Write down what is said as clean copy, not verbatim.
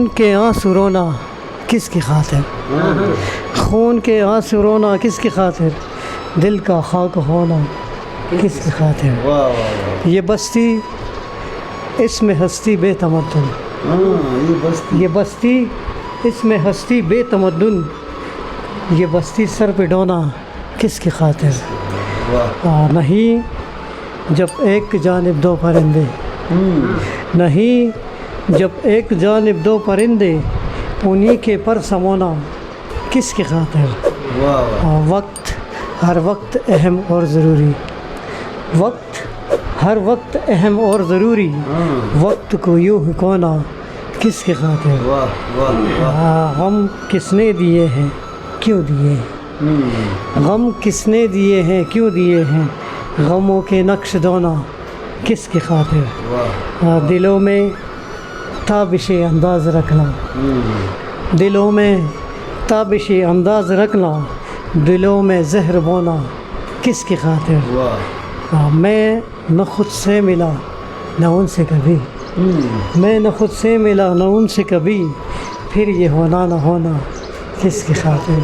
خون کے آنسو رونا کس کی خاطر، خون کے آنسو رونا کس کی خاطر، دل کا خاک ہونا کس کی خاطر، یہ بستی اس میں ہستی بے تمدن، یہ بستی اس میں ہستی بے تمدن، یہ بستی سر پہ ڈونا کس کی خاطر، نہیں جب ایک جانب دو پرندے، نہیں جب ایک جانب دو پرندے، انہی کے پر سمونا کس کی خاطر، وقت ہر وقت اہم اور ضروری، وقت ہر وقت اہم اور ضروری، وقت کو یوں ہی کونا کس کی خاطر، غم کس نے دیے ہیں کیوں دیے ہیں، غم کس نے دیے ہیں کیوں دیے ہیں، غموں کے نقش دونا کس کی خاطر، دلوں میں تابش انداز رکھنا، دلوں میں تابش انداز رکھنا، دلوں میں زہر بونا کس کی خاطر، میں نہ خود سے ملا نہ ان سے کبھی، میں نہ خود سے ملا نہ ان سے کبھی، پھر یہ ہونا نہ ہونا کس کی خاطر۔